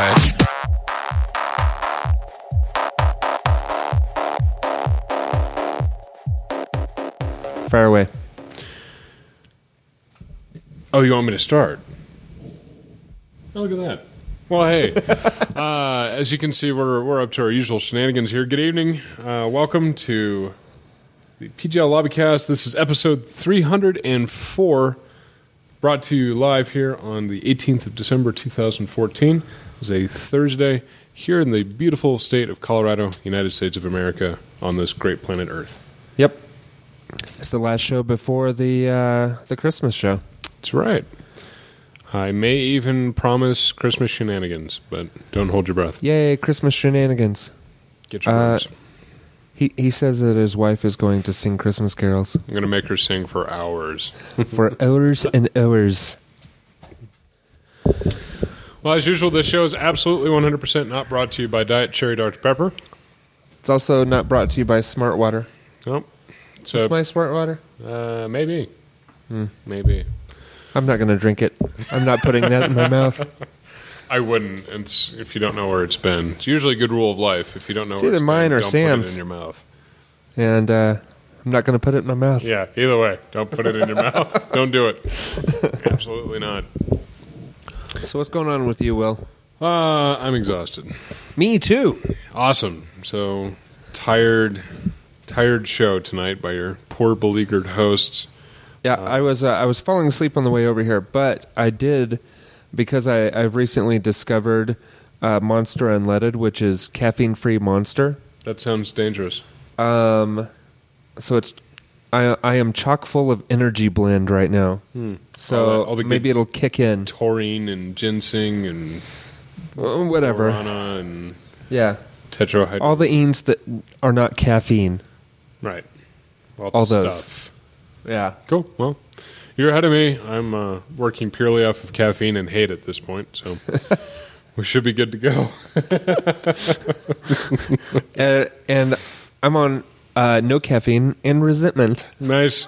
Lobbycast. Fire away. Oh, you want me to start? Oh, look at that. Well, hey, as you can see, we're up to our usual shenanigans here. Good evening. Welcome to the PGL Lobbycast. This is episode 304, brought to you live here on the 18th of December, 2014. It was a Thursday here in the beautiful state of Colorado, United States of America, on this great planet Earth. Yep. It's the last show before the Christmas show. That's right. I may even promise Christmas shenanigans, but don't hold your breath. Yay, Christmas shenanigans. Get your words. He says that his wife is going to sing Christmas carols. I'm going to make her sing for hours. For hours and hours. Well, as usual, this show is absolutely 100% not brought to you by Diet Cherry Dr. Pepper. It's also not brought to you by Smart Water. Nope. Is this my Smart Water? Maybe. Maybe. I'm not going to drink it. I'm not putting that in my mouth. I wouldn't. If you don't know where it's been. It's usually a good rule of life. If you don't know It's where either it's mine been, or don't Sam's. put it in your mouth. And I'm not going to put it in my mouth. Yeah, either way. Don't put it in your mouth. Don't do it. Absolutely not. So what's going on with you, Will? I'm exhausted. Me too. Awesome. So, tired show tonight by your poor beleaguered hosts. Yeah, I was falling asleep on the way over here, but I did, because I've recently discovered Monster Unleaded, which is caffeine-free Monster. That sounds dangerous. So I am chock full of energy blend right now. So all the maybe it'll kick in. Taurine and ginseng and Whatever. guarana and Yeah. tetrahydro. All the enes that are not caffeine. Right. All the those. stuff. Yeah. Cool. Well, you're ahead of me. I'm working purely off of caffeine and hate at this point, so we should be good to go. And I'm on no caffeine and resentment. Nice.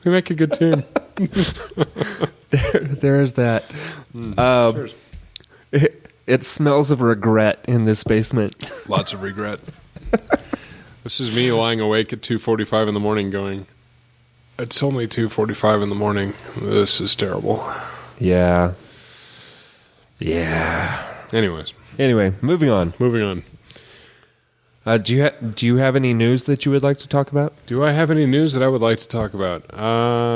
We make a good team. There is that. Cheers. It smells of regret in this basement. Lots of regret. This is me lying awake at 2:45 in the morning going, it's only 2:45 in the morning. This is terrible. Yeah. Yeah. Anyway, moving on. moving on. Do you have any news that you would like to talk about? Do I have any news that I would like to talk about?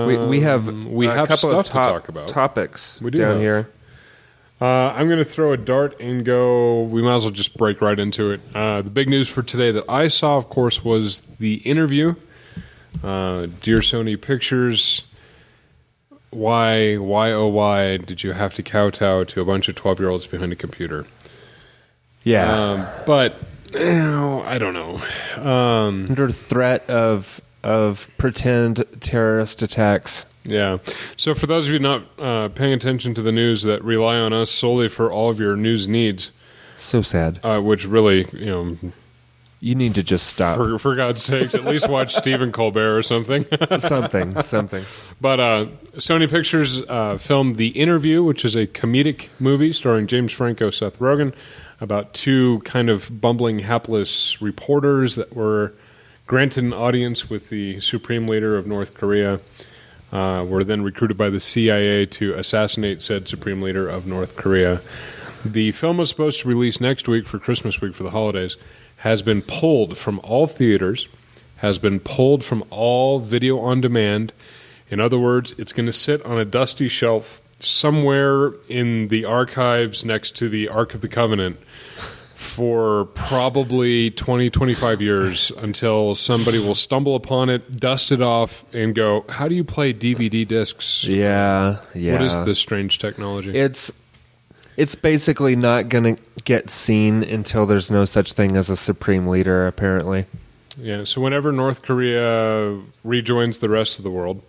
We have a couple stuff of to talk about. topics We do down have. here. I'm going to throw a dart and go. We might as well just break right into it. The big news for today that I saw, of course, was the interview. Dear Sony Pictures, why, oh why did you have to kowtow to a bunch of 12-year-olds behind a computer? Yeah. But I don't know. Under threat of pretend terrorist attacks. Yeah. So for those of you not paying attention to the news that rely on us solely for all of your news needs, So sad. which really, You need to just stop. for God's sakes, at least watch Stephen Colbert or something. something. But Sony Pictures filmed The Interview, which is a comedic movie starring James Franco, Seth Rogen, about two kind of bumbling, hapless reporters that were granted an audience with the supreme leader of North Korea, were then recruited by the CIA to assassinate said supreme leader of North Korea. The film was supposed to release next week for Christmas week for the holidays, has been pulled from all theaters, has been pulled from all video on demand. In other words, it's going to sit on a dusty shelf somewhere in the archives next to the Ark of the Covenant for probably 20, 25 years until somebody will stumble upon it, dust it off, and go, how do you play DVD discs? Yeah. What is this strange technology? It's basically not going to get seen until there's no such thing as a supreme leader, apparently. Yeah, so whenever North Korea rejoins the rest of the world,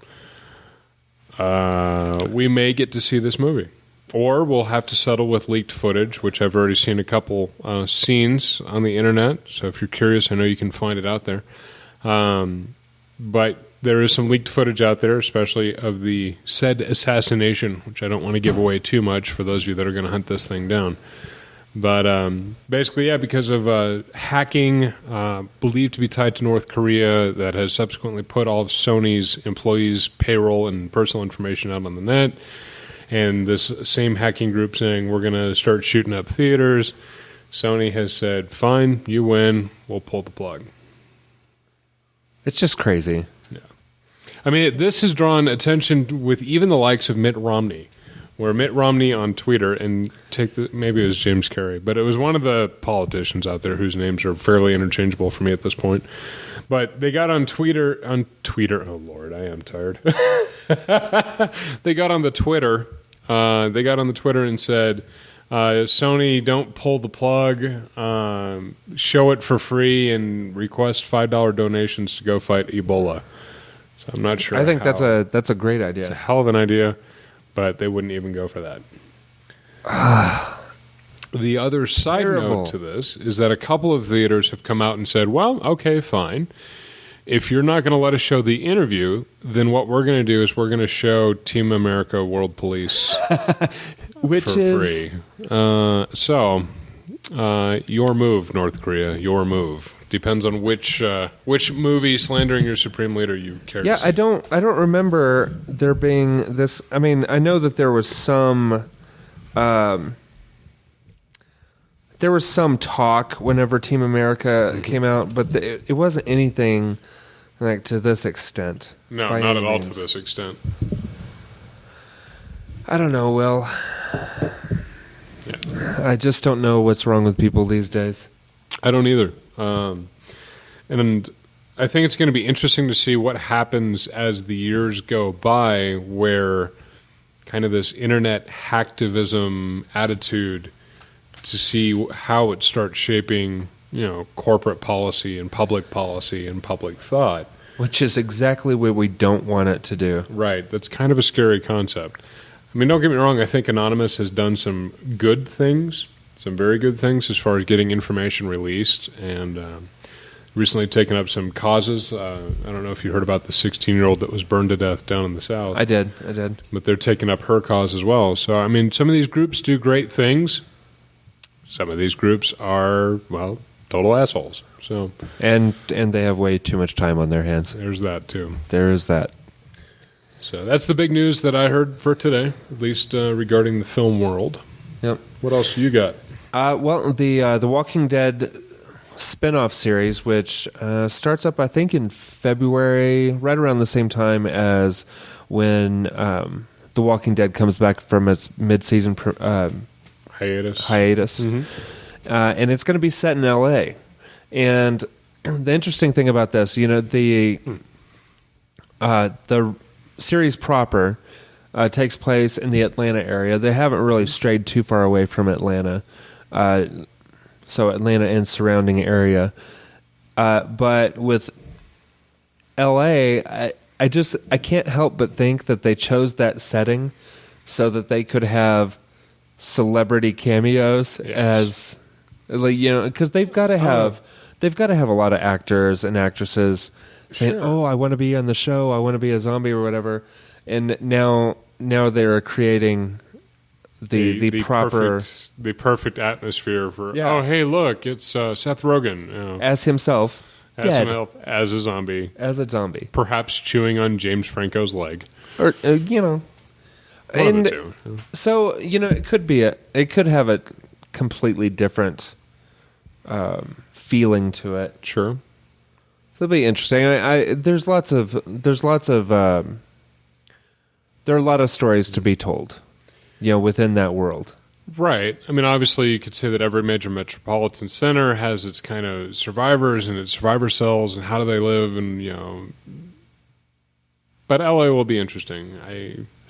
we may get to see this movie. Or we'll have to settle with leaked footage, which I've already seen a couple scenes on the internet. So if you're curious, I know you can find it out there. But there is some leaked footage out there, especially of the said assassination, which I don't want to give away too much for those of you that are going to hunt this thing down. But basically, yeah, because of hacking believed to be tied to North Korea that has subsequently put all of Sony's employees' payroll and personal information out on the net. And this same hacking group saying, we're going to start shooting up theaters. Sony has said, fine, you win, we'll pull the plug. It's just crazy. Yeah. I mean, this has drawn attention with even the likes of Mitt Romney, where Mitt Romney on Twitter, and maybe it was James Carey, but it was one of the politicians out there whose names are fairly interchangeable for me at this point. But they got on Twitter, oh Lord, I am tired. They got on the Twitter and said, Sony, don't pull the plug, show it for free and request $5 donations to go fight Ebola. So I'm not sure. I think that's a great idea. It's a hell of an idea, but they wouldn't even go for that. The other side note to this is that a couple of theaters have come out and said, well, okay, fine. If you're not going to let us show the interview, then what we're going to do is we're going to show Team America World Police which for is free. So, your move, North Korea, your move. Depends on which movie slandering your supreme leader you care to see. I don't remember there being this. I mean, I know that there was some talk whenever Team America came out, but it wasn't anything like to this extent. No, not at all to this extent. I don't know, Will. Yeah. I just don't know what's wrong with people these days. I don't either. And I think it's going to be interesting to see what happens as the years go by, where kind of this internet hacktivism attitude, to see how it starts shaping, corporate policy and public thought. Which is exactly what we don't want it to do. Right. That's kind of a scary concept. I mean, don't get me wrong. I think Anonymous has done some good things, some very good things as far as getting information released, and recently taken up some causes. I don't know if you heard about the 16-year-old that was burned to death down in the South. I did. But they're taking up her cause as well. So, I mean, some of these groups do great things. Some of these groups are, well, total assholes. So, and they have way too much time on their hands. There's that too. There is that. So that's the big news that I heard for today, at least regarding the film world. Yep. What else do you got? Well, the Walking Dead spin-off series, which starts up, I think, in February, right around the same time as when The Walking Dead comes back from its mid-season hiatus. Mm-hmm. And it's going to be set in L.A. And the interesting thing about this, the series proper takes place in the Atlanta area. They haven't really strayed too far away from Atlanta, so Atlanta and surrounding area. But with L.A., I can't help but think that they chose that setting so that they could have celebrity cameos. Yes. Because they've got to have a lot of actors and actresses saying, sure. "Oh, I want to be on the show. I want to be a zombie or whatever." And now they're creating the proper perfect atmosphere for. Yeah. Oh, hey, look, it's Seth Rogen as himself, dead. As a zombie, perhaps chewing on James Franco's leg, or and so it could have a completely different feeling to it. Sure, it'll be interesting. There are a lot of stories to be told, within that world. Right. I mean, obviously, you could say that every major metropolitan center has its kind of survivors and its survivor cells, and how do they live, and But LA will be interesting.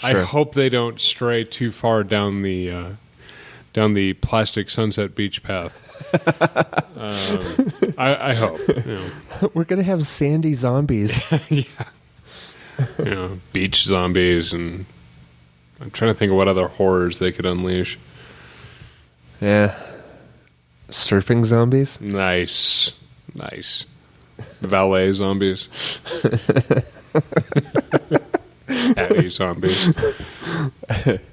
I hope they don't stray too far down the plastic Sunset Beach path. I hope. We're gonna have sandy zombies. Yeah. Beach zombies, and I'm trying to think of what other horrors they could unleash. Yeah. Surfing zombies? Nice. Valet zombies. Addy zombies.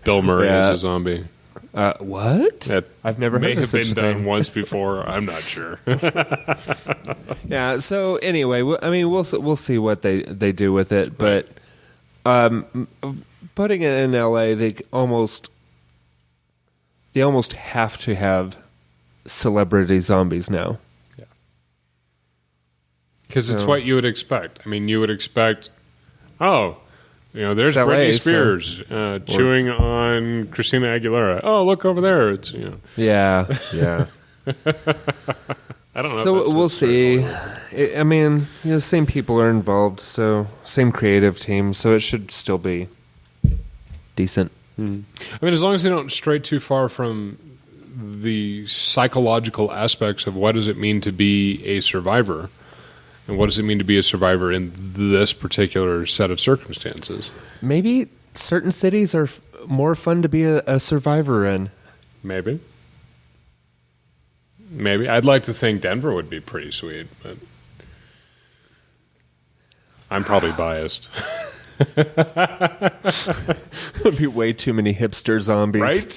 Bill Murray is a zombie. What? That I've never may heard of have such been a done thing. once before. I'm not sure. Yeah. So anyway, we'll see what they do with it, but putting it in LA, they almost have to have celebrity zombies now. Because it's So- what you would expect. I mean, you would expect, there's LA, Britney so- Spears chewing on Christina Aguilera. Oh, look over there. It's Yeah. I don't know. So if that's we'll a see. circle. I mean, the same people are involved, so same creative team, so it should still be decent. I mean, as long as they don't stray too far from the psychological aspects of what does it mean to be a survivor, and what does it mean to be a survivor in this particular set of circumstances. Maybe certain cities are more fun to be a survivor in. Maybe. I'd like to think Denver would be pretty sweet, but I'm probably biased. There'd be way too many hipster zombies, Right?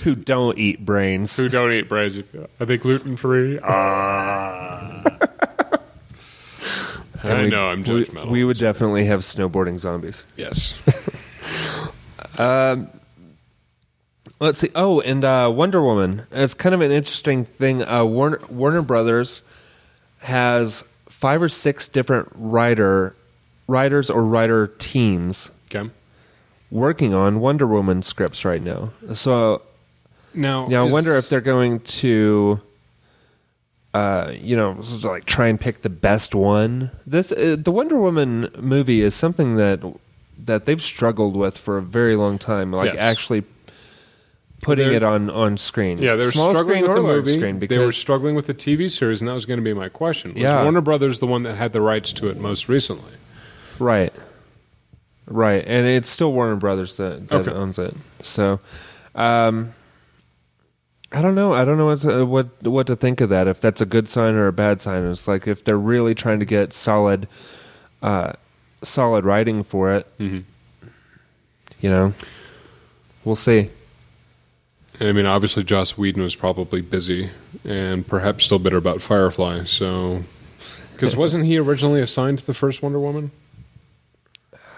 who don't eat brains. Who don't eat brains? Are they gluten free? I know I'm judgmental. We would definitely have snowboarding zombies. Yes. Let's see. Oh, and Wonder Woman. It's kind of an interesting thing. Warner Brothers has 5 or 6 different writers or writer teams Okay. working on Wonder Woman scripts right now. So Now I wonder if they're going to, like try and pick the best one. The Wonder Woman movie is something that they've struggled with for a very long time. Like Yes. actually putting it on screen. Yeah, they were Small struggling screen with or the large movie. screen They were because struggling with the TV series, and that was going to be my question. Was Yeah. Warner Brothers the one that had the rights to it most recently? right, and it's still Warner Brothers that Okay. owns it. So, I don't know. I don't know what to think of that. If that's a good sign or a bad sign. It's like if they're really trying to get solid writing for it. Mm-hmm. We'll see. And I mean, obviously, Joss Whedon was probably busy and perhaps still bitter about Firefly. So, because wasn't he originally assigned to the first Wonder Woman?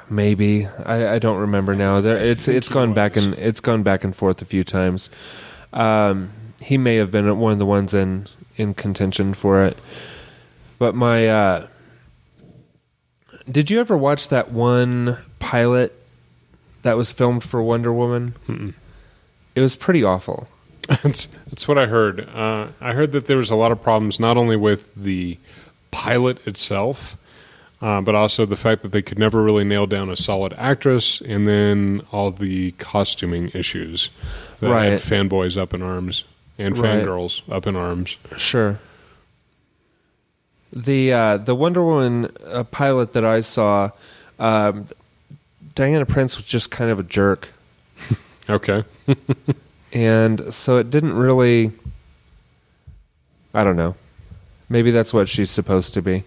Maybe I don't remember now. It's think gone he back was. and it's gone back and forth a few times. He may have been one of the ones in contention for it. But did you ever watch that one pilot that was filmed for Wonder Woman? Mm-mm. It was pretty awful. That's what I heard. I heard that there was a lot of problems not only with the pilot itself, but also the fact that they could never really nail down a solid actress, and then all the costuming issues that Right. had fanboys up in arms and Right. fangirls up in arms. Sure. The Wonder Woman pilot that I saw, Diana Prince was just kind of a jerk. Okay. And so it didn't really, I don't know. Maybe that's what she's supposed to be.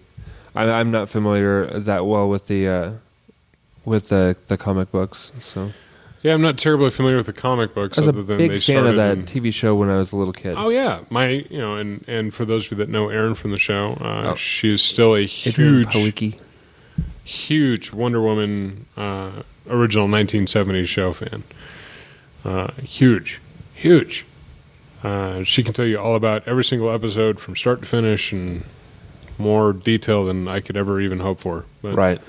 I'm not familiar that well with the comic books. So Yeah, I'm not terribly familiar with the comic books. I was a other than big they fan of started that in- TV show when I was a little kid. Oh yeah, and for those of you that know Erin from the show, she is still a Adrian Palicki. huge Wonder Woman original 1970s show fan. Huge. She can tell you all about every single episode from start to finish and more detail than I could ever even hope for. But, Right.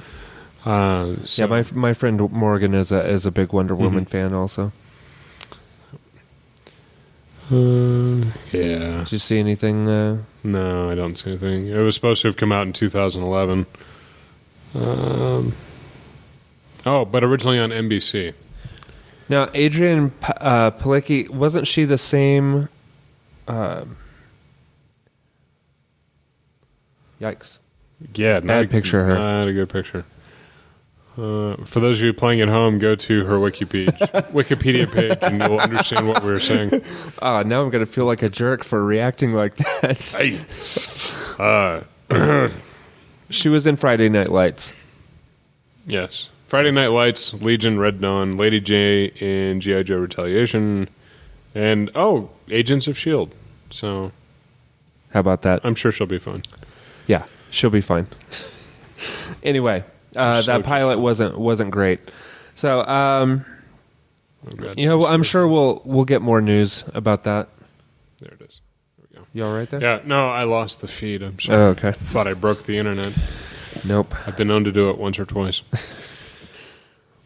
So, Yeah, my friend Morgan is a big Wonder Woman fan also. yeah. Did you see anything? No, I don't see anything. It was supposed to have come out in 2011. But originally on NBC. Now, Adrian Palicki, wasn't she the same? Yikes. Yeah, Bad picture of her. Not a good picture. For those of you playing at home, go to her Wikipedia page, and you'll understand what we were saying. Now I'm going to feel like a jerk for reacting like that. Hey. She was in Friday Night Lights. Yes. Friday Night Lights, Legion, Red Dawn, Lady J in G.I. Joe Retaliation, and, Agents of S.H.I.E.L.D. So, How about that? I'm sure she'll be fine. Yeah, she'll be fine. Anyway, that pilot wasn't great. So, I'm sure we'll get more news about that. There it is. There we go. You all right there? Yeah, no, I lost the feed. I'm sorry. Oh, okay. Thought I broke the internet. Nope. I've been known to do it once or twice.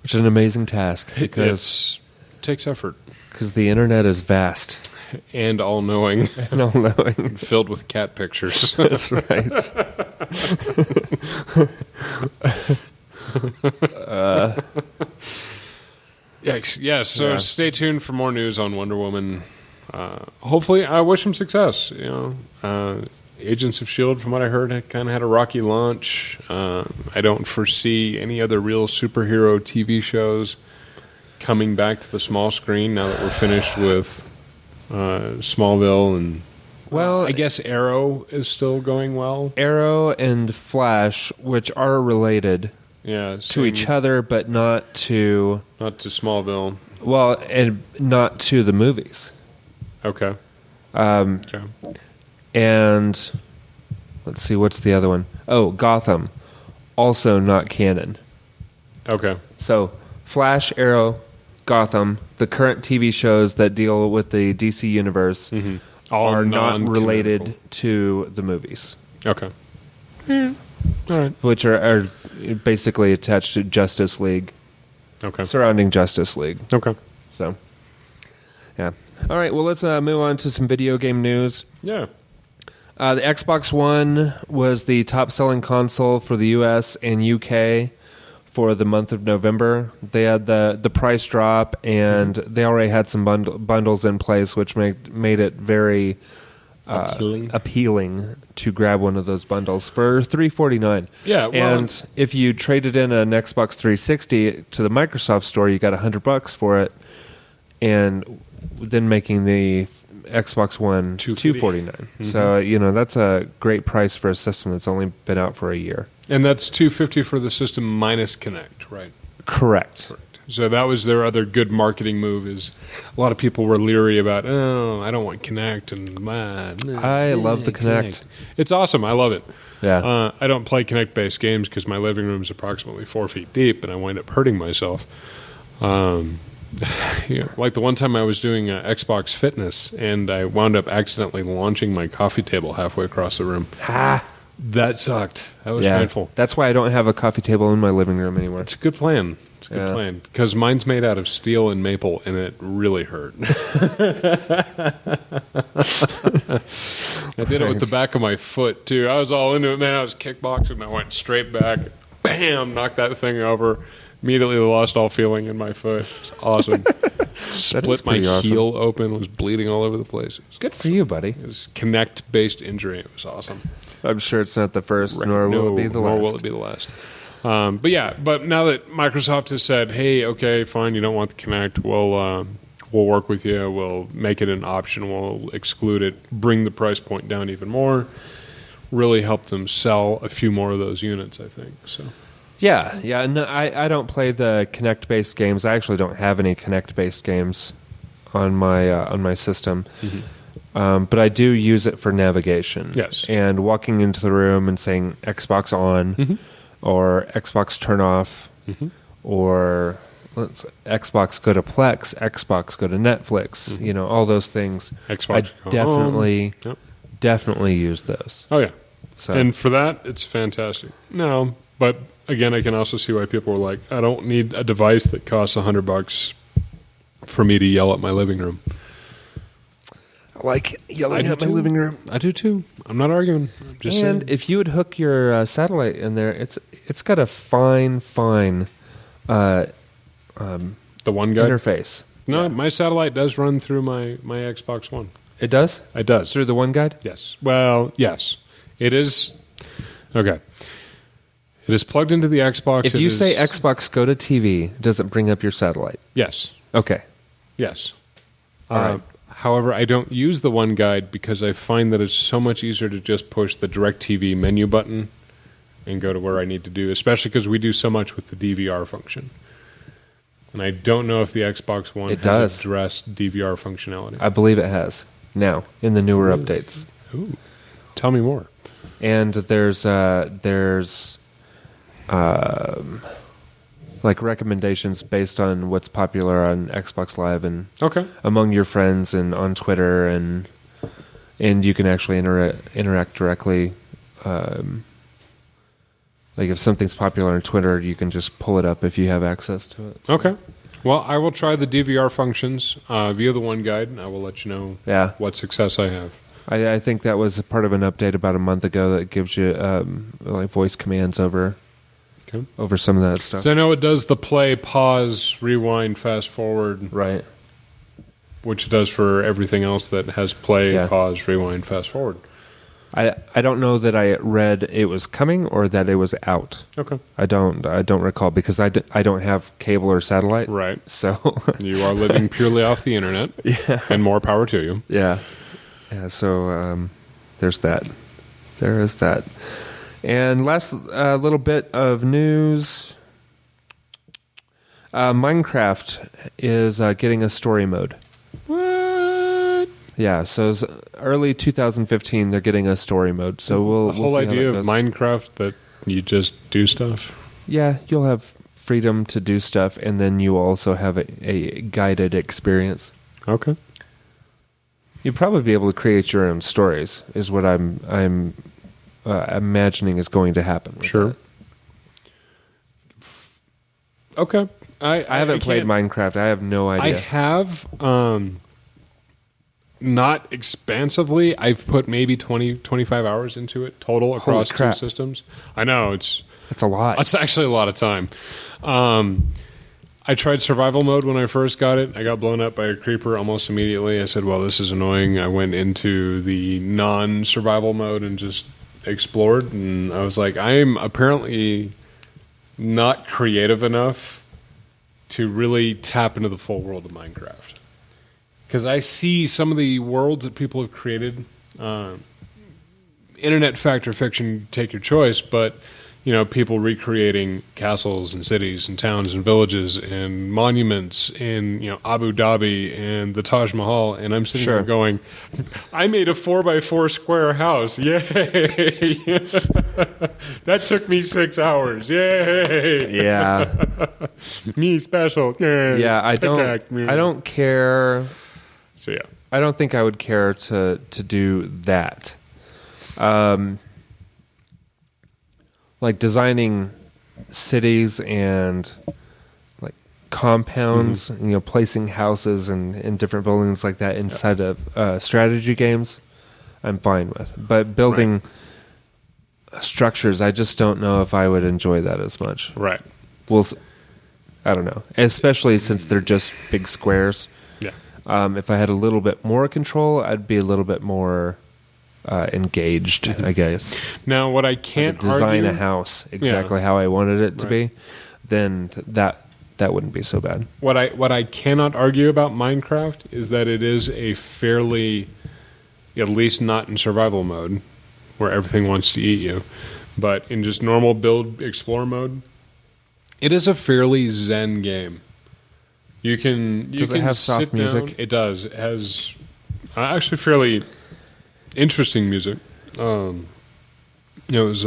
Which is an amazing task because it takes effort. Because the internet is vast. And all-knowing. And all-knowing. Filled with cat pictures. That's right. Yikes. Yeah, so stay tuned for more news on Wonder Woman. Hopefully, I wish him success. Agents of S.H.I.E.L.D., from what I heard, kind of had a rocky launch. I don't foresee any other real superhero TV shows coming back to the small screen now that we're finished with Smallville. And I guess Arrow is still going well. Arrow and Flash, which are related to each other, but not to Smallville. Well, and not to the movies. Okay. And let's see, what's the other one? Oh, Gotham, also not canon. Okay. So Flash, Arrow, Gotham, the current TV shows that deal with the DC universe are not related to the movies. Okay. All right. Which are basically attached to Justice League. Okay. Surrounding Justice League. Okay. So, yeah. All right, well, let's move on to some video game news. Yeah. The Xbox One was the top-selling console for the U.S. and UK for the month of November. They had the price drop, and they already had some bundles in place, which made it very appealing to grab one of those bundles for $349. Yeah, well, and if you traded in an Xbox 360 to the Microsoft Store, you got $100 for it, and then making the Xbox One $249. So that's a great price for a system that's only been out for a year. And that's $250 for the system minus Kinect, right? Correct. So that was their other good marketing move. Is a lot of people were leery about, I don't want Kinect, and I love the Kinect. It's awesome. I love it. Yeah. I don't play Kinect-based games because my living room is approximately 4 feet deep, and I wind up hurting myself. Like the one time I was doing Xbox Fitness, and I wound up accidentally launching my coffee table halfway across the room. That sucked. That was painful. That's why I don't have a coffee table in my living room anymore. It's a good plan. It's a good plan. Because mine's made out of steel and maple, and it really hurt. I did it with the back of my foot, too. I was all into it, man. I was kickboxing, and I went straight back. Bam! Knocked that thing over. Immediately lost all feeling in my foot. It's awesome. Split my heel open. Was bleeding all over the place. Good for you, buddy. It was Kinect-based injury. It was awesome. I'm sure it's not the first, nor will it be the last. Nor will it be the last. But now that Microsoft has said, hey, okay, fine, you don't want the Kinect, we'll work with you. We'll make it an option. We'll exclude it. Bring the price point down even more. Really help them sell a few more of those units, I think. So. Yeah. No, I don't play the Kinect-based games. I actually don't have any Kinect-based games on my system. But I do use it for navigation. Yes. And walking into the room and saying Xbox on or Xbox turn off or Xbox go to Plex, Xbox go to Netflix, all those things. Xbox I definitely use those. Oh, yeah. So. And for that, it's fantastic. No, but again, I can also see why people are like, I don't need a device that costs $100 for me to yell at my living room. I like yelling at my living room. I do too. I'm not arguing. I'm just saying. If you would hook your satellite in there, it's got a fine the one guy interface. No, my satellite does run through my Xbox One. It does? It does. Through the One Guide? Yes. Well, yes. It is. Okay. It is plugged into the Xbox. If you say Xbox go to TV, does it bring up your satellite? Yes. Okay. Yes. All right. However, I don't use the One Guide because I find that it's so much easier to just push the DirecTV menu button and go to where I need to do, especially because we do so much with the DVR function. And I don't know if the Xbox One has addressed DVR functionality. I believe it has now in the newer updates. Ooh. Tell me more. And there's like recommendations based on what's popular on Xbox Live and among your friends and on Twitter, and you can actually interact directly. Like if something's popular on Twitter, you can just pull it up if you have access to it. So. Okay. Well, I will try the DVR functions via the One Guide, and I will let you know what success I have. I think that was a part of an update about a month ago that gives you like voice commands over some of that stuff. So I know it does the play, pause, rewind, fast forward. Right. Which it does for everything else that has play, pause, rewind, fast forward. I don't know that I read it was coming or that it was out. Okay. I don't recall because I don't have cable or satellite. Right. So you are living purely off the internet. Yeah. And more power to you. Yeah. Yeah. So there's that. There is that. And last little bit of news. Minecraft is getting a story mode. What? Yeah, so it's early 2015, they're getting a story mode. So the whole idea of Minecraft that you just do stuff. Yeah, you'll have freedom to do stuff, and then you also have a guided experience. Okay. You'd probably be able to create your own stories. Is what I'm imagining is going to happen. Sure. That. Okay. I haven't played Minecraft. I have no idea. I have. Not expansively. I've put maybe 20, 25 hours into it total across two systems. I know. It's a lot. It's actually a lot of time. I tried survival mode when I first got it. I got blown up by a creeper almost immediately. I said, well, this is annoying. I went into the non-survival mode and just explored. And I was like, I'm apparently not creative enough to really tap into the full world of Minecraft. Because I see some of the worlds that people have created, internet fact or fiction, take your choice, but people recreating castles and cities and towns and villages and monuments in Abu Dhabi and the Taj Mahal, and I'm sitting there going, I made a 4x4 square house, yay! That took me 6 hours, yay! Yeah, me special, yay! Yeah, I don't care. So yeah, I don't think I would care to do that. Like designing cities and like compounds, placing houses in different buildings like that inside of strategy games, I'm fine with. But building structures, I just don't know if I would enjoy that as much. Right. Well, I don't know, especially since they're just big squares. If I had a little bit more control, I'd be a little bit more engaged, I guess. Now, what I can't design a house exactly how I wanted it to be, then that wouldn't be so bad. What I cannot argue about Minecraft is that it is a fairly, at least not in survival mode, where everything wants to eat you, but in just normal build explore mode, it is a fairly zen game. Does it have soft music? It does. It has actually fairly interesting music. It was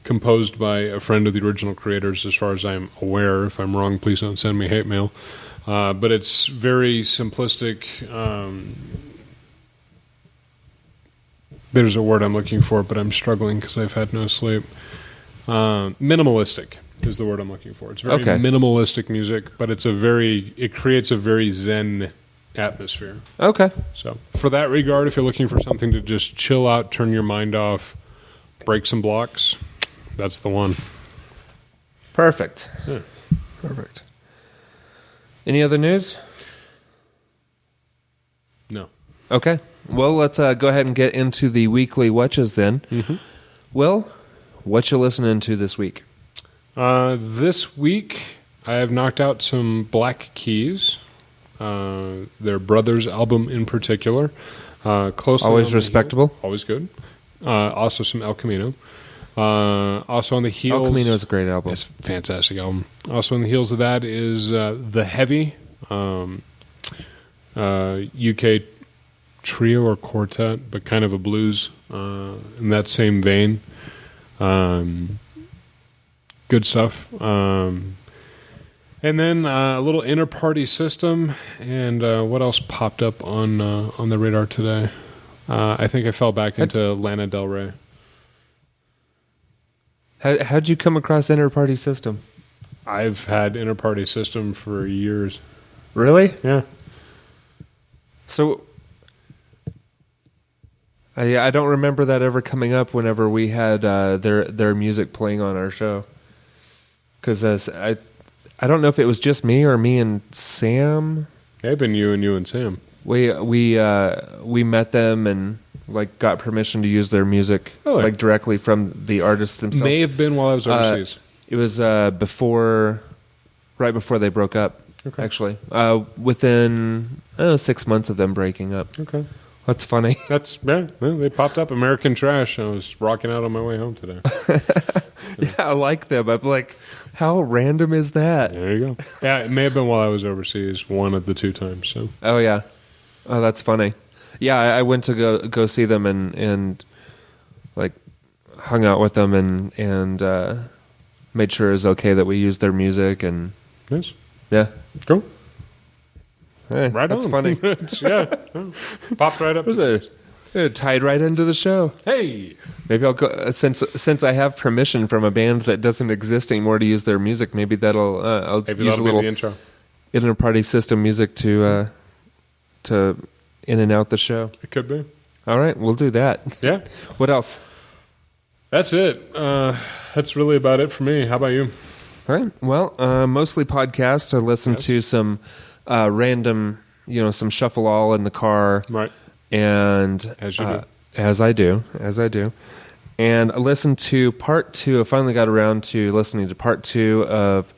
composed by a friend of the original creators, as far as I'm aware. If I'm wrong, please don't send me hate mail. But it's very simplistic. There's a word I'm looking for, but I'm struggling because I've had no sleep. Minimalistic is the word I'm looking for. It's very minimalistic music, but it creates a very zen atmosphere. Okay. So for that regard, if you're looking for something to just chill out, turn your mind off, break some blocks, that's the one. Perfect. Yeah. Perfect. Any other news? No. Okay. Well, let's go ahead and get into the weekly watches then. Mm-hmm. Will, what you listening to this week? This week, I have knocked out some Black Keys, their Brothers album in particular. Closely always respectable. Always good. Also some El Camino. Also on the heels... El Camino is a great album. It's a fantastic album. Also on the heels of that is The Heavy, UK trio or quartet, but kind of a blues in that same vein. Good stuff. And then a little Inner Party System. And what else popped up on the radar today? I think I fell back into Lana Del Rey. How'd you come across Inner Party System? I've had Inner Party System for years. Really? Yeah. So, I don't remember that ever coming up whenever we had their music playing on our show. Because I don't know if it was just me or me and Sam. I've been you and Sam. We met them and got permission to use their music directly from the artists themselves. May have been while I was overseas. It was right before they broke up. Okay. Actually, within 6 months of them breaking up. Okay. That's funny. They popped up. American Trash. I was rocking out on my way home today. Yeah, I like them. I'm like, how random is that? There you go. Yeah, it may have been while I was overseas, one of the two times. So. Oh yeah. Oh, that's funny. Yeah, I went to go see them and hung out with them and made sure it was okay that we used their music and yes. Yeah. Cool. Hey, right that's on. funny. Popped right up. It tied right into the show. Hey. Maybe I'll go since I have permission from a band that doesn't exist anymore to use their music. Maybe that'll I'll use a little be the intro. Inner Party System music to in and out the show. It could be. All right, we'll do that. Yeah. What else? That's it. That's really about it for me. How about you? All right. Well, mostly podcasts. I listen to some random, some shuffle all in the car. Right. And as you do. As I do. And I listened to part 2. I finally got around to listening to part 2 of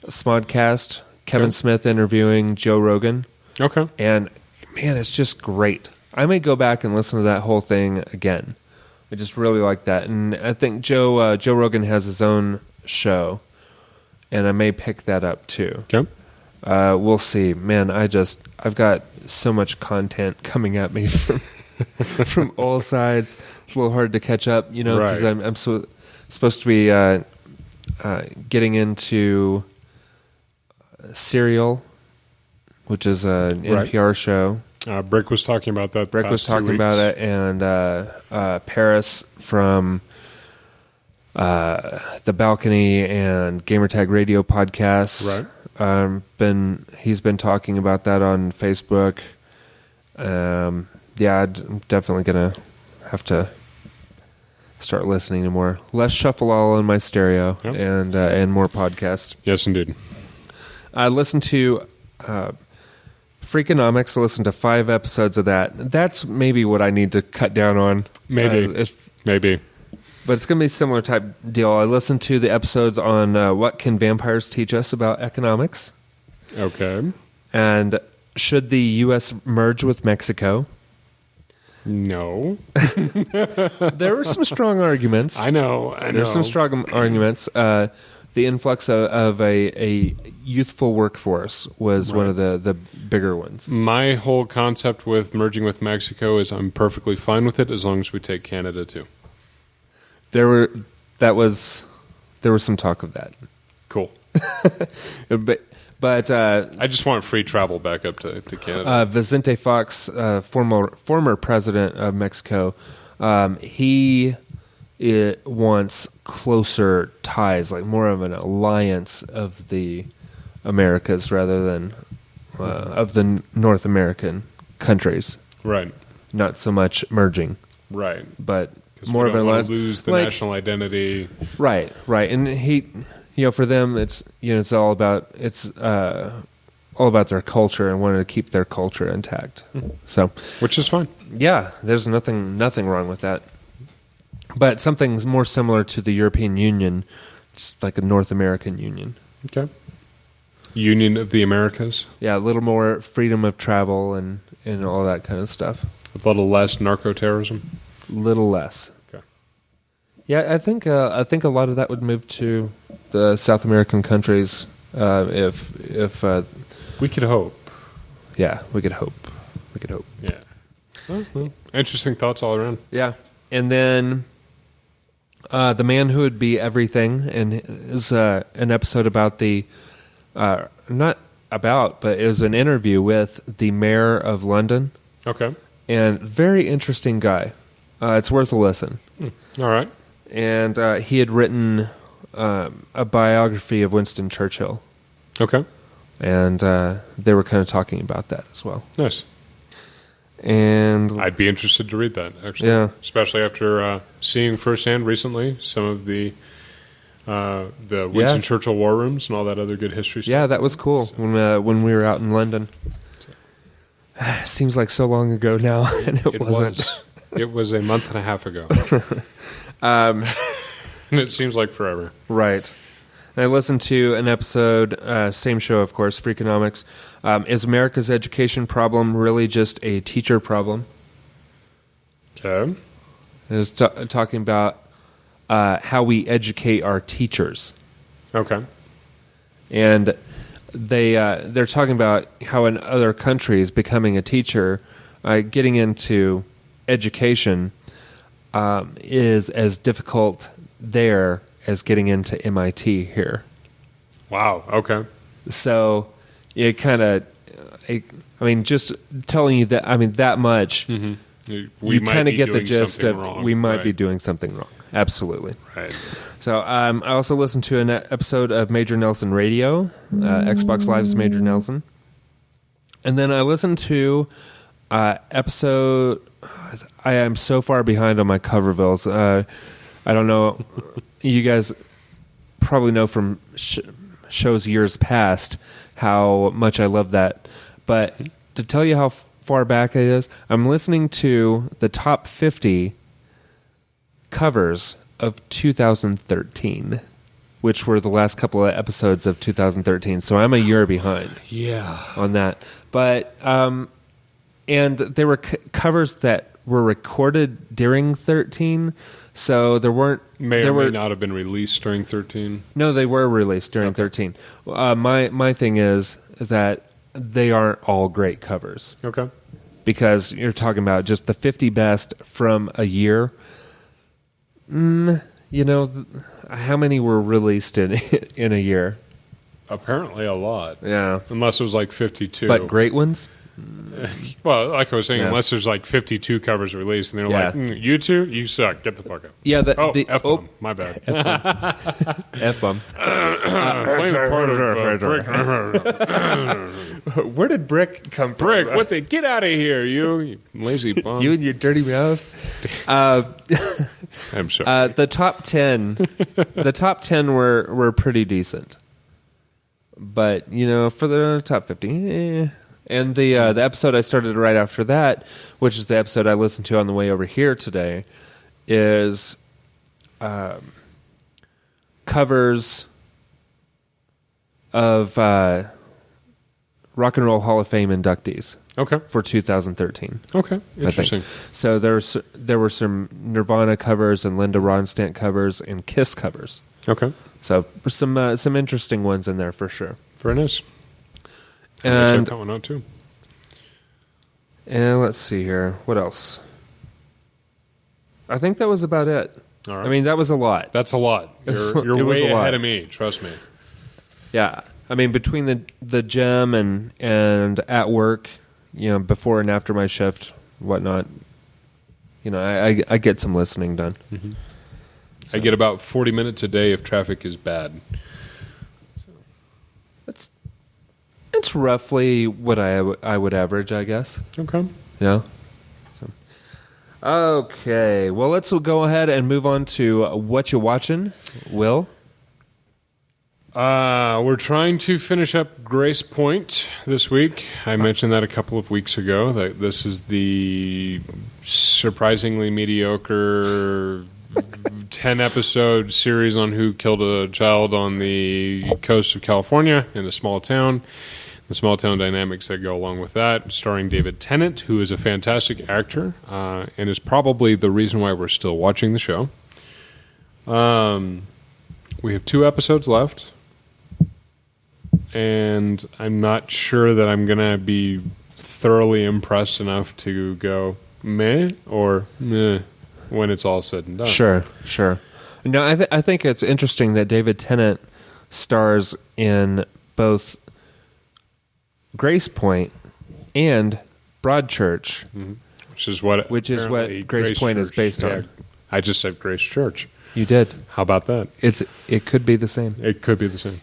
Smodcast, Kevin Smith interviewing Joe Rogan. Okay. And man, it's just great. I may go back and listen to that whole thing again. I just really like that. And I think Joe Rogan has his own show, and I may pick that up too. Okay. We'll see. Man, I've got so much content coming at me from all sides. It's a little hard to catch up, because I'm supposed to be getting into Serial, which is an NPR show. Brick was talking about that. Brick was talking about it, and Paris from The Balcony and Gamertag Radio podcasts. Right. He's been talking about that on Facebook. I'm definitely gonna have to start listening to more. Less shuffle all in my stereo and more podcasts. Yes, indeed. I listened to Freakonomics. I listened to 5 episodes of that. That's maybe what I need to cut down on. Maybe. Maybe. But it's going to be a similar type deal. I listened to the episodes on what can vampires teach us about economics. Okay. And should the U.S. merge with Mexico? No. There were some strong arguments. I know. There were some strong arguments. The influx of a youthful workforce was one of the bigger ones. My whole concept with merging with Mexico is I'm perfectly fine with it as long as we take Canada too. There was some talk of that. Cool. But I just want free travel back up to Canada. Vicente Fox, former president of Mexico, he wants closer ties, like more of an alliance of the Americas rather than of the North American countries. Right. Not so much merging. Right. but more of an alliance. Lose the national identity. Right. And he, for them, it's it's all about their culture and wanting to keep their culture intact. So, which is fine. Yeah, there's nothing wrong with that. But something's more similar to the European Union, just like a North American Union. Okay. Union of the Americas. Yeah, a little more freedom of travel and all that kind of stuff. A little less narco-terrorism. Little less. Okay. Yeah, I think a lot of that would move to the South American countries if we could hope. Yeah, we could hope. We could hope. Yeah. Well, interesting thoughts all around. Yeah, and then The Man Who Would Be Everything, and is an episode about not about, but it was an interview with the mayor of London. Okay. And very interesting guy. It's worth a listen. All right. And he had written a biography of Winston Churchill. Okay. And they were kind of talking about that as well. Nice. And I'd be interested to read that, actually. Yeah. Especially after seeing firsthand recently some of the Winston Churchill war rooms and all that other good history stuff. Yeah, that was cool when we were out in London. Seems like so long ago now, and it wasn't. It was a month and a half ago. And it seems like forever. Right. And I listened to an episode, same show, of course, Freakonomics. Is America's education problem really just a teacher problem? Okay. It was talking about how we educate our teachers. Okay. And they're talking about how in other countries becoming a teacher, getting into education is as difficult there as getting into MIT here. Wow. Okay. So it kind of, just telling you that, that much, Mm-hmm. you kind of get the gist of wrong. We might Right. be doing something wrong. Absolutely. Right. So I also listened to an episode of Major Nelson Radio, Xbox Live's Major Nelson. And then I listened to episode... I am so far behind on my Covervilles. I don't know. You guys probably know from shows years past how much I love that. But to tell you how far back it is, I'm listening to the top 50 covers of 2013, which were the last couple of episodes of 2013. So I'm a year behind. Yeah. On that. But and they were covers that were recorded during 13, so there weren't... May not have been released during 13. No, they were released during 13. My thing is that they aren't all great covers. Okay. Because you're talking about just the 50 best from a year. How many were released in a year? Apparently a lot. Yeah. Unless it was like 52. But great ones? Well, like I was saying, Yeah. unless there's like 52 covers released, and they're like, you two, you suck. Get the fuck up. Yeah. F-bomb. My bad. F-bomb. Playing the part of Where did Brick come from? Brick, get out of here, you lazy bum. You and your dirty mouth. I'm sorry. The top 10 were pretty decent. But, for the top 50, And the episode I started right after that, which is the episode I listened to on the way over here today, is covers of Rock and Roll Hall of Fame inductees. Okay. For 2013. Okay. Interesting. So there were some Nirvana covers and Linda Ronstadt covers and Kiss covers. Okay. So some interesting ones in there for sure. Very nice. And check that one out too. And let's see here. What else? I think that was about it. All right. That was a lot. That's a lot. You're way ahead of me. Trust me. Yeah. Between the gym and at work, before and after my shift, whatnot, I get some listening done. Mm-hmm. So. I get about 40 minutes a day if traffic is bad. It's roughly what I would average, I guess. Okay. Yeah. Okay. Well, let's go ahead and move on to what you watching, Will. We're trying to finish up Grace Point this week. I mentioned that a couple of weeks ago, that this is the surprisingly mediocre 10-episode series on who killed a child on the coast of California in a small town. The small town dynamics that go along with that, starring David Tennant, who is a fantastic actor and is probably the reason why we're still watching the show. We have 2 episodes left, and I'm not sure that I'm going to be thoroughly impressed enough to go meh or meh when it's all said and done. Sure. No, I think it's interesting that David Tennant stars in both Grace Point and Broadchurch, which is what Grace Point is based on. I just said Grace Church. You did. How about that? It could be the same. It could be the same.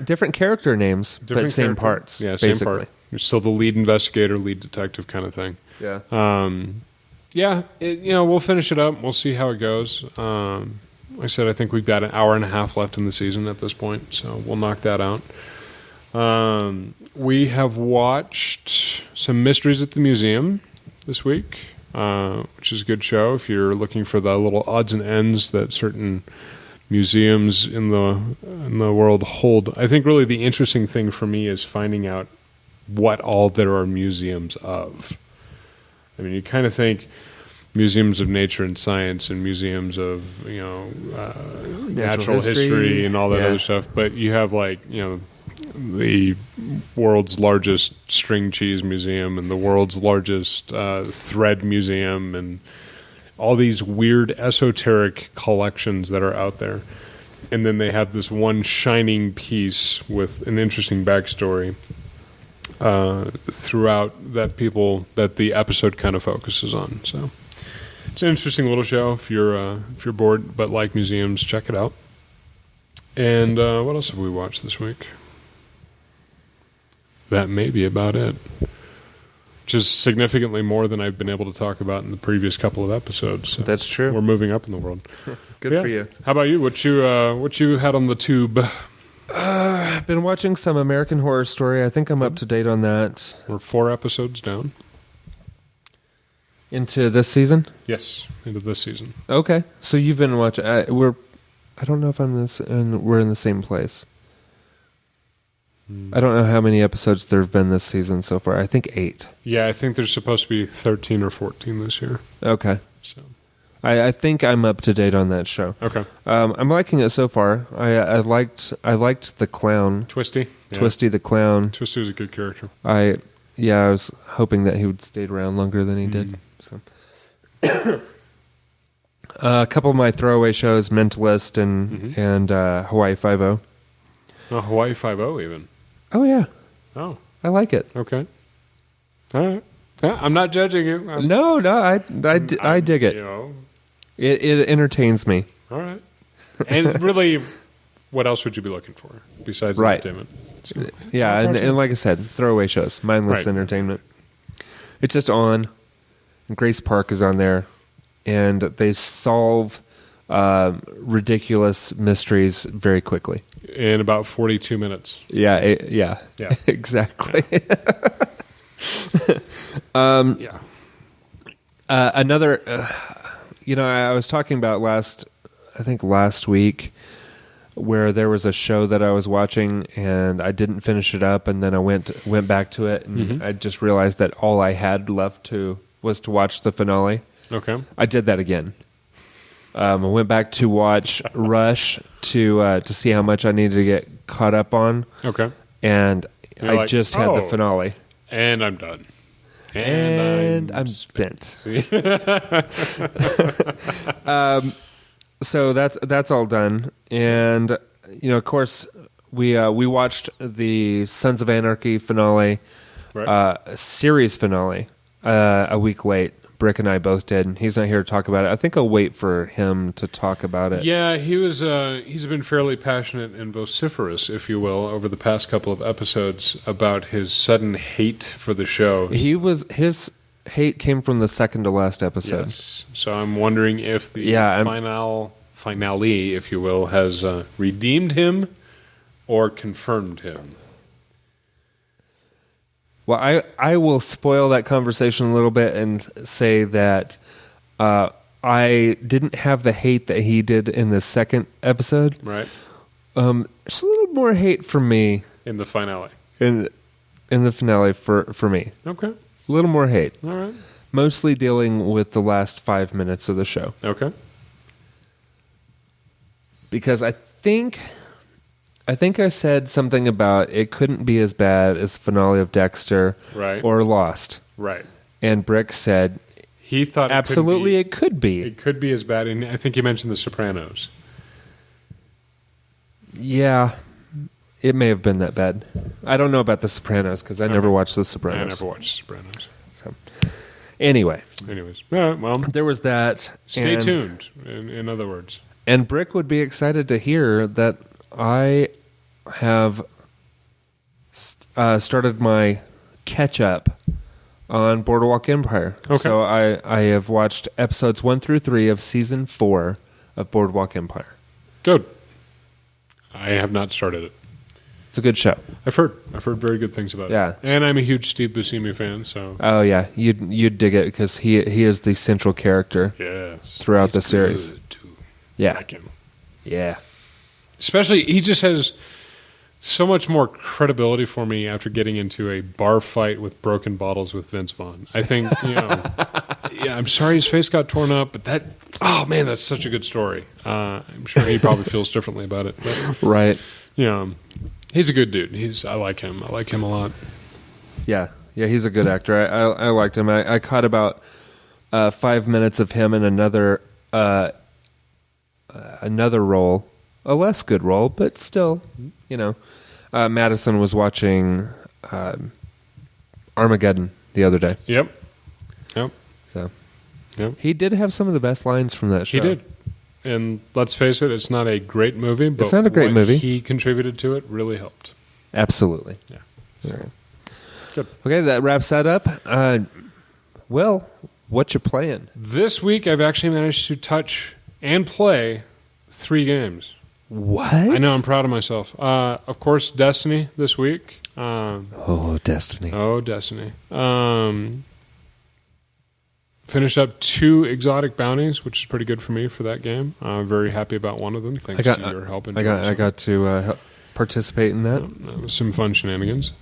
Different character names, but same parts. Yeah, basically. same part. You're still the lead investigator, lead detective kind of thing. Yeah. We'll finish it up. We'll see how it goes. Like I said, I think we've got an hour and a half left in the season at this point, so we'll knock that out. We have watched some Mysteries at the Museum this week, which is a good show if you're looking for the little odds and ends that certain museums in the world hold. I think really the interesting thing for me is finding out what all there are museums of. I mean, you kind of think museums of nature and science and museums of natural history and all that other stuff, but you have the world's largest string cheese museum and the world's largest thread museum and all these weird esoteric collections that are out there. And then they have this one shining piece with an interesting backstory throughout that the episode kind of focuses on. So it's an interesting little show if you're bored but like museums, check it out. And what else have we watched this week? That may be about it. Which is significantly more than I've been able to talk about in the previous couple of episodes. So that's true. We're moving up in the world. Good for you. How about you? What you had on the tube? I've been watching some American Horror Story. I think I'm up to date on that. We're 4 episodes down. Into this season? Yes, into this season. Okay. So you've been watching... I don't know if we're in the same place. I don't know how many episodes there have been this season so far. I think 8. Yeah, I think there's supposed to be 13 or 14 this year. Okay. So I think I'm up to date on that show. Okay. I'm liking it so far. I liked the clown. Twisty? Yeah. Twisty the clown. Twisty was a good character. I was hoping that he would stay around longer than he did. So a couple of my throwaway shows, Mentalist and Hawaii Five-0. Oh, Hawaii Five-0 even. Oh, yeah. Oh. I like it. Okay. All right. I'm not judging you. No, I dig it. It entertains me. All right. And really, what else would you be looking for besides entertainment? So, yeah, and like I said, throwaway shows, mindless entertainment. It's just on. Grace Park is on there, and they solve ridiculous mysteries very quickly. In about 42 minutes. Yeah, exactly. Another, I was talking about last week, where there was a show that I was watching and I didn't finish it up, and then I went back to it, and I just realized that all I had left was to watch the finale. Okay. I did that again. I went back to watch Rush to see how much I needed to get caught up on. Okay. And I just had the finale. And I'm done. And I'm spent. So that's all done. And of course, we watched the Sons of Anarchy finale, series finale, a week late. Brick and I both did, and he's not here to talk about it. I think I'll wait for him to talk about it. Yeah, he's been fairly passionate and vociferous, if you will, over the past couple of episodes about his sudden hate for the show. His hate came from the second to last episode. Yes. So I'm wondering if the finale, if you will, has redeemed him or confirmed him. Well, I will spoil that conversation a little bit and say that I didn't have the hate that he did in the second episode. Right. There's a little more hate from me in the finale. In the finale for me. Okay. A little more hate. All right. Mostly dealing with the last 5 minutes of the show. Okay. because I think I said something about it couldn't be as bad as the finale of Dexter Right. or Lost. Right. And Brick said He thought absolutely it could be. It could be as bad. And I think you mentioned The Sopranos. Yeah, it may have been that bad. I don't know about The Sopranos because I never watched The Sopranos. I never watched Sopranos. So, anyway, Anyways, yeah, well, there was that. stay and- tuned. In other words, And Brick would be excited to hear that I have started my catch-up on Boardwalk Empire. Okay. So I have watched episodes 1 through 3 of Season 4 of Boardwalk Empire. good. I have not started it. It's a good show. I've heard very good things about Yeah. it. And I'm a huge Steve Buscemi fan, so Oh, yeah. You'd dig it because he is the central character yes, throughout he's the series. good, too. Yeah. I like him. Yeah. Especially, he just has so much more credibility for me after getting into a bar fight with broken bottles with Vince Vaughn. I think, yeah, I'm sorry his face got torn up, but that's such a good story. I'm sure he probably feels differently about it. But, Right. he's a good dude. I like him. I like him a lot. Yeah. Yeah, he's a good actor. I liked him. I caught about 5 minutes of him in another role, a less good role, but still, Madison was watching Armageddon the other day. Yep. So Yep. he did have some of the best lines from that show. He did. And let's face it, it's not a great movie, but It's not a great what movie. he contributed to it really helped. Absolutely. Yeah. All right. Good. Okay, that wraps that up. Well, what you playing? This week, I've actually managed to touch and play 3 games. What? I know, I'm proud of myself. Of course, Destiny this week. Oh, Destiny. Destiny. Finished up 2 exotic bounties, which is pretty good for me for that game. I'm very happy about one of them. Thanks to your help. I got to participate in that. Some fun shenanigans.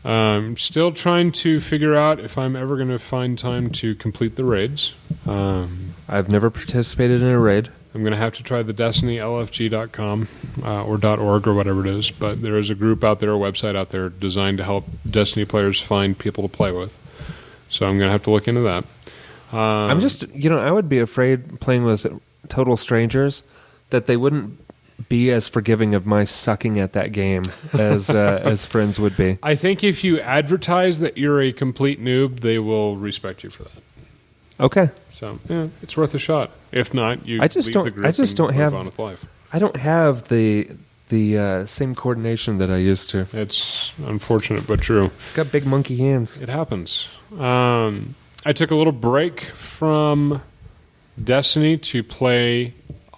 Still trying to figure out if I'm ever going to find time to complete the raids. I've never participated in a raid. I'm going to have to try the DestinyLFG.com or .org or whatever it is. But there is a group out there, a website out there designed to help Destiny players find people to play with. So I'm going to have to look into that. I'm just, I would be afraid playing with total strangers that they wouldn't be as forgiving of my sucking at that game as friends would be. I think if you advertise that you're a complete noob, they will respect you for that. Okay. So yeah, it's worth a shot. If not, you I just leave don't- the group I just and don't move have- on with life. I don't have the same coordination that I used to. It's unfortunate but true. I've got big monkey hands. It happens. I took a little break from Destiny to play,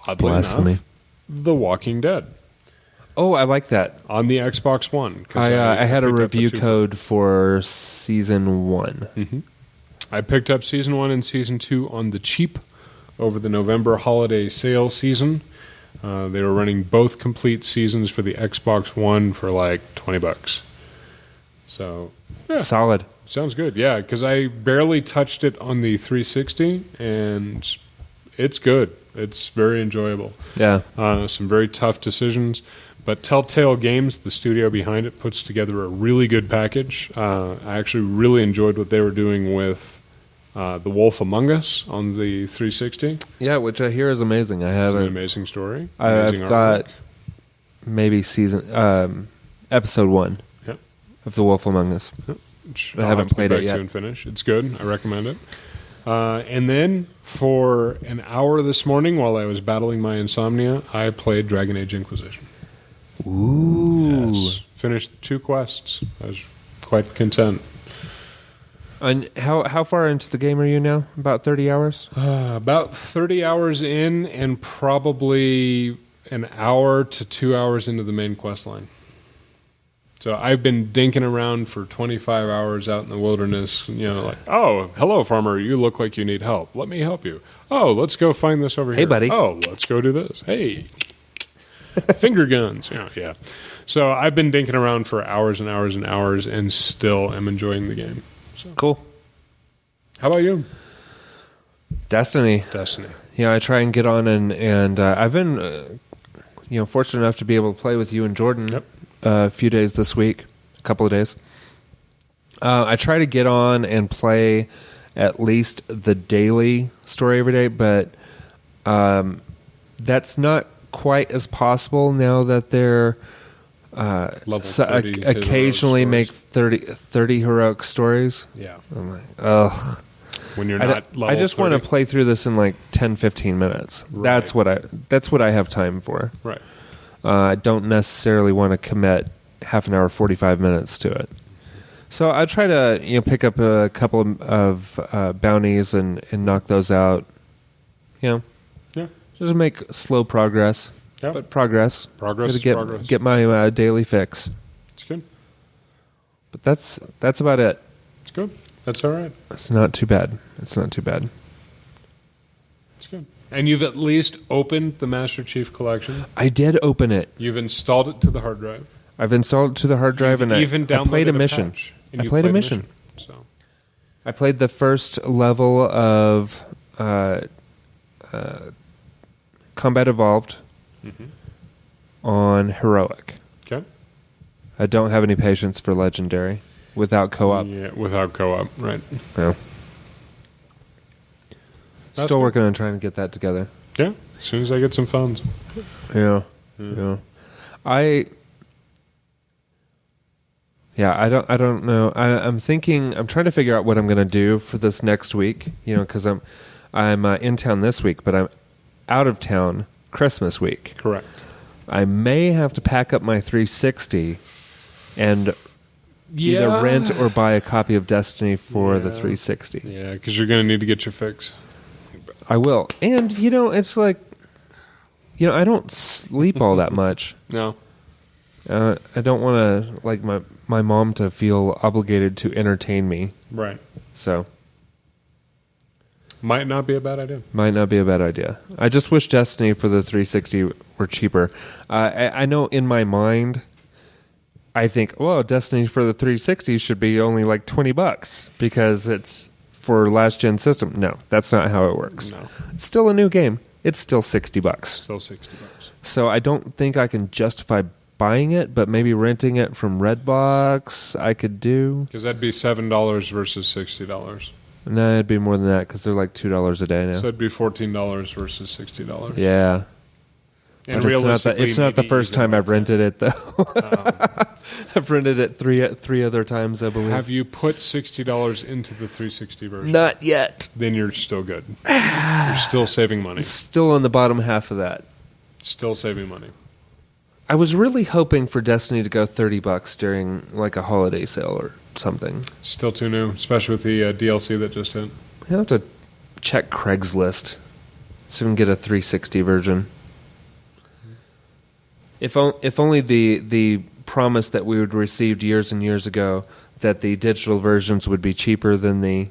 oddly Blasphemy. enough, The Walking Dead Oh, I like that. on the Xbox One. 'cause I had a picked up review the 2. code for season 1. I picked up Season 1 and Season 2 on the cheap over the November holiday sale season. They were running both complete seasons for the Xbox One for like $20. So, yeah. Solid. Sounds good, yeah, because I barely touched it on the 360, and it's good. It's very enjoyable. Yeah. Some very tough decisions, but Telltale Games, the studio behind it, puts together a really good package. I actually really enjoyed what they were doing with The Wolf Among Us on the 360. Yeah, which I hear is amazing. I It's an haven't. amazing story. I've Amazing got artwork. maybe episode 1 Yep. of The Wolf Among Us. Which I I'll haven't have to played get it back yet. to and finish. It's good. I recommend it. And then for an hour this morning, while I was battling my insomnia, I played Dragon Age Inquisition. Ooh. Yes. Finished the 2 quests. I was quite content. And how far into the game are you now? About 30 hours? About 30 hours in, and probably an hour to 2 hours into the main quest line. So I've been dinking around for 25 hours out in the wilderness, like, oh, hello, farmer, you look like you need help. Let me help you. Oh, let's go find this over here. Hey, buddy. Oh, let's go do this. Hey. Finger guns. Yeah. So I've been dinking around for hours and hours and hours and still am enjoying the game. So. Cool. How about you? Destiny. Destiny. Yeah, I try and get on and I've been fortunate enough to be able to play with you and Jordan Yep. a few days this week, a couple of days. I try to get on and play at least the daily story every day, but that's not quite as possible now that they're Level 30 occasionally make heroic 30 heroic stories. Yeah. I'm like, ugh. When you're not level I just 30. want to play through this in like 10, 15 minutes. Right. That's what I have time for. Right. I don't necessarily want to commit half an hour, 45 minutes to it. So I try to pick up a couple of bounties and knock those out. Yeah. Just make slow progress. Yeah. But progress. Progress. Get my daily fix. It's good. But that's about it. It's good. That's all right. It's not too bad. It's not too bad. It's good. And you've at least opened the Master Chief Collection. I did open it. You've installed it to the hard drive. I've installed it to the hard drive, You've and even I played a downloaded mission. patch, and I you played a mission. So I played the first level of Combat Evolved on Heroic. okay. I don't have any patience for Legendary without co-op. Yeah, without co-op, right? No. That's Still good. working on trying to get that together. Yeah. As soon as I get some funds. Yeah. Mm. Yeah. I don't know. I'm trying to figure out what I'm going to do for this next week, because I'm in town this week, but I'm out of town Christmas week. Correct. I may have to pack up my 360 and either rent or buy a copy of Destiny for the 360. Yeah, because you're going to need to get your fix. I will. And, it's like, I don't sleep all that much. No. I don't want to, like, my mom to feel obligated to entertain me. Right. So, Might not be a bad idea. might not be a bad idea. I just wish Destiny for the 360 were cheaper. I know in my mind, I think, well, Destiny for the 360 should be only like $20 because it's for last gen system. No, that's not how it works. No. It's still a new game. It's still $60. Still $60. So I don't think I can justify buying it, but maybe renting it from Redbox I could do. Because that'd be $7 versus $60. No, it'd be more than that because they're like $2 a day now. So it'd be $14 versus $60. Yeah. And But realistically, it's not the maybe first even time I've rent rented it, though. I've rented it three other times, I believe. Have you put $60 into the 360 version? Not yet. Then you're still good. You're still saving money. Still on the bottom half of that. Still saving money. I was really hoping for Destiny to go $30 during like a holiday sale or something. Still too new, especially with the DLC that just hit. I have to check Craigslist so we can get a 360 version. If only the promise that we would received years and years ago that the digital versions would be cheaper than the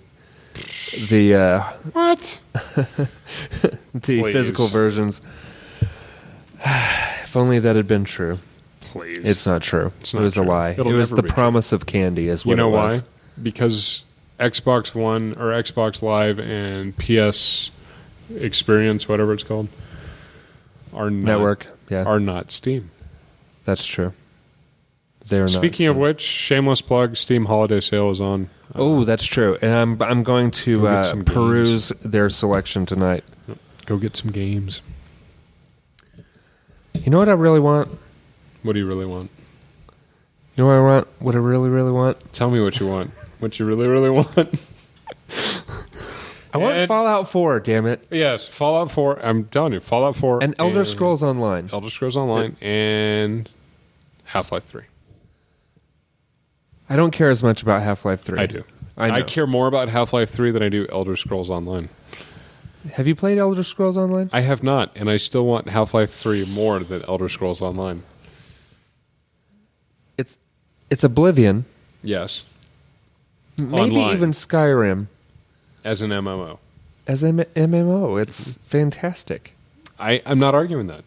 What? the Please. physical versions. If only that had been true. Please. It's not true. It's It not was a true. lie. It'll It was never the be promise of candy is what You know it was. why? Because Xbox One or Xbox Live and PS Experience, whatever it's called, are not, Network. Yeah. are not Steam. That's true. They're not. Speaking of Steam. which, shameless plug: Steam Holiday Sale is on. Oh, that's true. And I'm going to Go get some peruse their selection tonight. Go get some games. You know what I really want? What do you really want? You know what I want? What I really, really want? Tell me what you want. What you really, really want. I want And- Fallout 4, damn it. Yes, Fallout 4. I'm telling you, Fallout 4. And Elder Scrolls Online. Elder Scrolls Online and Half-Life 3. I don't care as much about Half-Life 3. I do. I know. I care more about Half-Life 3 than I do Elder Scrolls Online. Have you played Elder Scrolls Online? I have not, and I still want Half-Life 3 more than Elder Scrolls Online. It's Oblivion. Yes, Maybe Online. even Skyrim. as an MMO. As an MMO. It's fantastic. I'm not arguing that.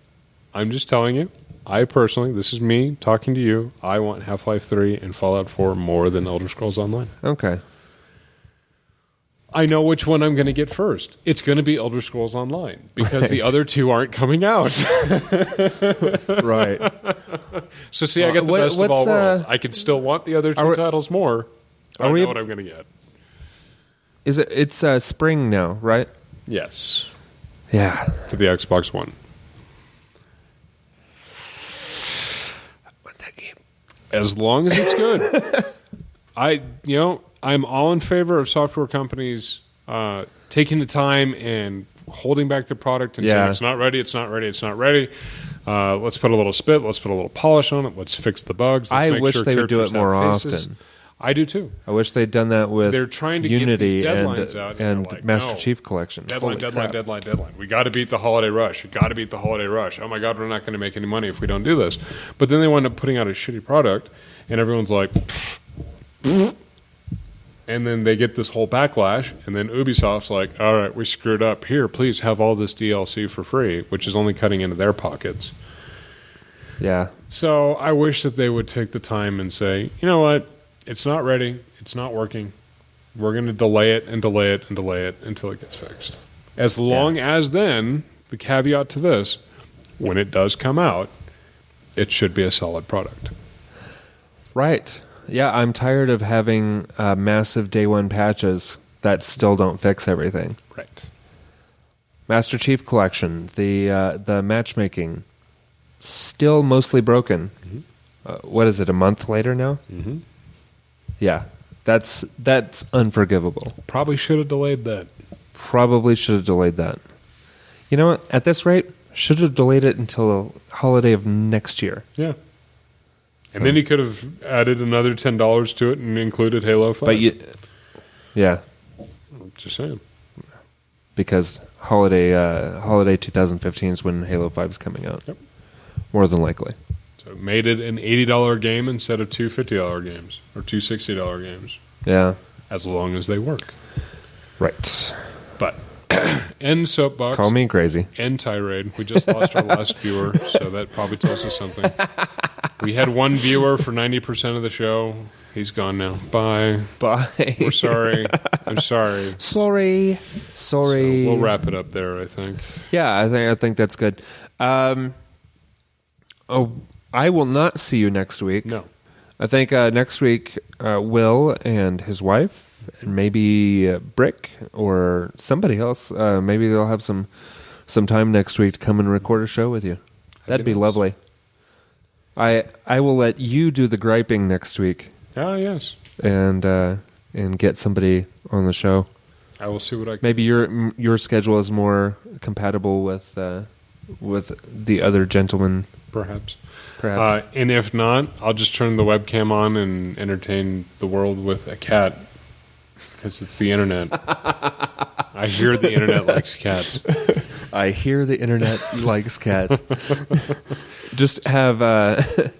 I'm just telling you, I personally, this is me talking to you, I want Half-Life 3 and Fallout 4 more than Elder Scrolls Online. Okay. I know which one I'm going to get first. It's going to be Elder Scrolls Online because the other two aren't coming out. Right. So see, I get the best of all worlds. I can still want the other two titles more. I know what I'm going to get. It's spring now, right? Yes. Yeah. For the Xbox One. Want that game? As long as it's good. I'm all in favor of software companies taking the time and holding back the product and saying it's not ready, it's not ready, it's not ready. Let's put a little spit, let's put a little polish on it, let's fix the bugs. Let's I wish they would do it more often. I do too. I wish they'd done that with They're trying to Unity get these deadlines out, and like, Master Chief Collection. Deadline. We got to beat the holiday rush. We got to beat the holiday rush. Oh my God, we're not going to make any money if we don't do this. But then they wind up putting out a shitty product, and everyone's like, and then they get this whole backlash, and then Ubisoft's like, all right, we screwed up. Here, please have all this DLC for free, which is only cutting into their pockets. Yeah. So I wish that they would take the time and say, you know what? It's not ready. It's not working. We're going to delay it and delay it and delay it until it gets fixed. As long as then, the caveat to this, when it does come out, it should be a solid product. Right. Yeah, I'm tired of having massive day one patches that still don't fix everything. Right. Master Chief Collection, the matchmaking, still mostly broken. Mm-hmm. What is it, a month later now? Mm-hmm. Yeah, that's unforgivable. Probably should have delayed that. Probably should have delayed that. You know what? At this rate, should have delayed it until the holiday of next year. Yeah. And then you could have added another $10 to it and included Halo 5. But yeah. Just saying. Because holiday 2015 is when Halo 5 is coming out. Yep. More than likely. So it made it an $80 game instead of two $50 games or two $60 games. Yeah. As long as they work. Right. But end soapbox. Call me crazy. End tirade. We just lost our last viewer, so that probably tells us something. We had one viewer for 90% of the show. He's gone now. Bye. Bye. We're sorry. I'm sorry. Sorry. So we'll wrap it up there, I think. Yeah, I think that's good. I will not see you next week. No. I think next week Will and his wife and maybe Brick or somebody else. Maybe they'll have some time next week to come and record a show with you. That'd be lovely. I will let you do the griping next week. Ah, yes. And get somebody on the show. I will see what I can. Maybe your schedule is more compatible with the other gentleman. Perhaps. And if not, I'll just turn the webcam on and entertain the world with a cat. Because it's the internet. I hear the internet likes cats. I hear the internet likes cats. Just have have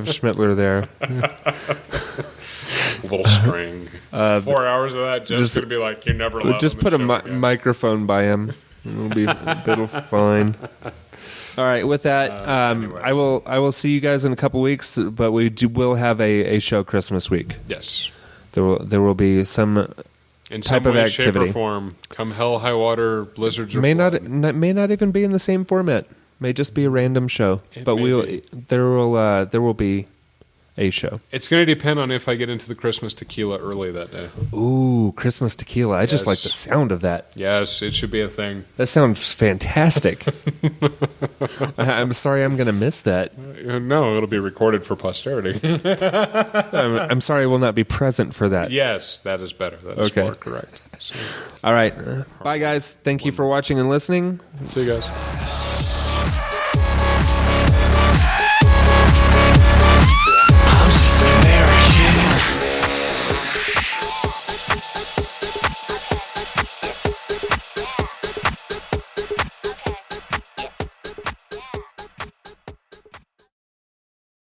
Schmittler there. A little string. 4 hours of that just going to be like, you're never allowed. Just put a microphone by him. It'll fine. All right. With that, I will see you guys in a couple weeks. But will have a show Christmas week. Yes. There will be some in type some way, of activity. shape, or form. Come hell, high water, blizzards. May not even be in the same format. May just be a random show. But there will be a show. It's going to depend on if I get into the Christmas tequila early that day. Ooh, Christmas tequila. I just like the sound of that. Yes, it should be a thing. That sounds fantastic. I'm sorry I'm going to miss that. No, it'll be recorded for posterity. I'm sorry I will not be present for that. Yes, that is better. That is more correct. So, all right. Bye, guys. Thank you for watching and listening. See you guys.